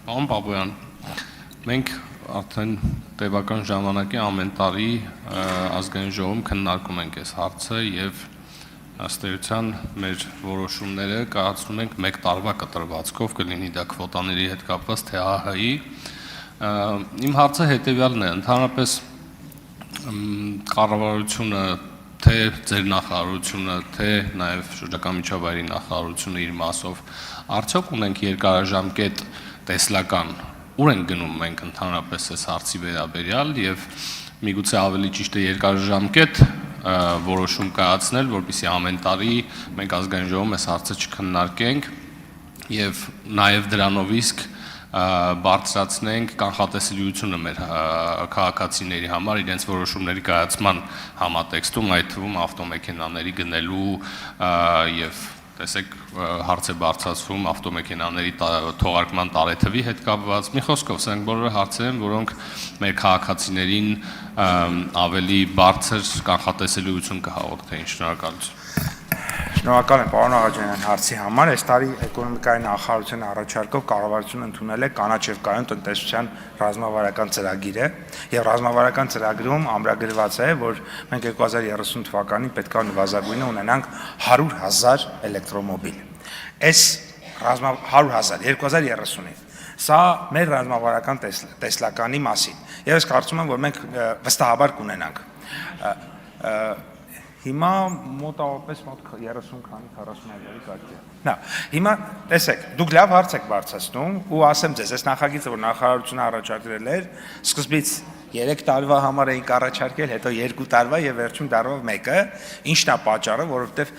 Պարոն Պապոյան, մենք արդեն տևական ժամանակի ամեն տարի ազգային ժողովում քննարկում ենք այս հարցը եւ ըստ էության մեր որոշումները կայացնում ենք 1 տարվա կտրվածքով, կլինի դա քվոտաների հետ կապված թե ԱՀ-ի։ Իմ հարցը հետեւյալն է, ընդհանրապես կառավարությունը թե ձեր նախարարությունը, թե նաեւ շրջակա միջավայրի նախարարությունը իր մասով արդյոք ունենք երկարաժամկետ տեսլական ուր ենք գնում մենք ընդհանրապես այս հարցի վերաբերյալ եւ միգուցե ավելի ճիշտ է երկարաժամկետ որոշում կայացնել, որպեսզի ամեն տարի մենք ազգային ժողովում այս հարցը չքննարկենք եւ նաեւ դրանով իսկ բարձրացնենք կանխատեսելիությունը մեր քաղաքացիների համար իրենց որոշումների կայացման համատեքստում, այդ թվում ավտոմեքենաների գնելու եւ տեսեք հարց է բարձրացվում ավտոմեքենաների թողարկման տարեթվի հետ կապված։ Մի խոսքով, սրանք բոլորը հարցեր են, որոնք մեր քաղաքացիներին ավելի բարձր կանխատեսելիություն կհաղորդեին։ Շնորհակալություն։ Շնորհակալ եմ պարոն Աղաջանյան հարցի համար։ Այս տարի էկոնոմիկայի նախարարության առաջարկով կառավարությունը ընդունել է կանաչ եւ կայուն տնտեսության ռազմավարական ծրագիրը եւ ռազմավարական ծրագրում ամրագրված է, որ մենք 2030 թվականին պետք է նվազագույնը ունենանք 100,000 էլեկտրոմոբիլ։ Այս 100,000 2030-ին սա մեր ռազմավարական տեսլականի մասին։ Եվ ես կարծում եմ, որ մենք վստահաբար կունենանք։ Հիմա մոտավորապես 30 քանի 40,000-ի կարգի։ Նա, հիմա տեսեք, դուք լավ հարց եք բարձրացնում ու ասեմ ձեզ, այս նախագիծը, որ նախարարությունը առաջարկել էր, սկզբից 3 տարվա համար էինք առաջարկել, հետո 2 տարվա եւ վերջում դարով 1-ը, ինչն է պատճառը, որովհետեւ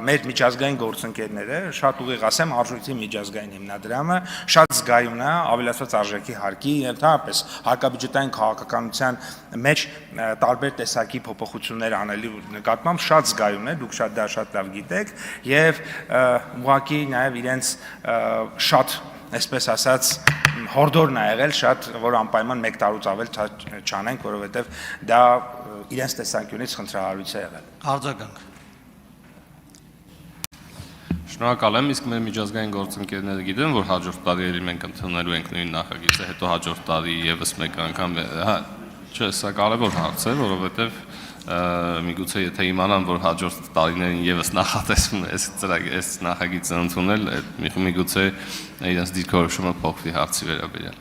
մեր միջազգային գործընկերները, շատ ուղիղ ասեմ, արժույթի միջազգային հիմնադրամը շատ զգայուն է ավելացված արժեքի հարկի, ընդհանրապես հարկաբյուջետային քաղաքականության մեջ տարբեր տեսակի փոփոխություններ անելու նկատմամբ շատ զգայուն է, դուք դա շատ լավ գիտեք եւ ուղղակի նաեւ իրենց շատ այսպես ասած հորդորն է եղել շատ, որ անպայման 1 տարուց ավել չանենք, որովհետև դա իրենց տեսանկյունից խնդրահարույց է եղել։ Արձագանք։ Շնորհակալ եմ, իսկ մեր միջազգային գործընկերները գիտեն, որ հաջորդ տարի մենք ընդունելու ենք նույն նախագիծը, հետո հաջորդ տարի եւս մեկ անգամ, չէ, սա կարևոր հարց է, որովհետև միգուցե եթե իմանան, որ հաջորդ տարիներին եւս նախատեսվում է այս նախագիծը ընդունել, միգուցե իրենց դիրքորոշումը փոխվի հարցի վերաբերյալ։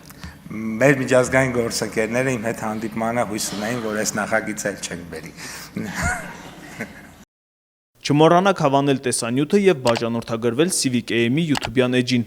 Մեր միջազգային գործընկերները իմ հետ հանդիպմանը հույս ունեին, որ այս նախագիծը չեն բերի։ Չմոռանաք հավանել տեսանյութը եւ բաժանորդագրվել Civic AM-ի YouTube-յան էջին։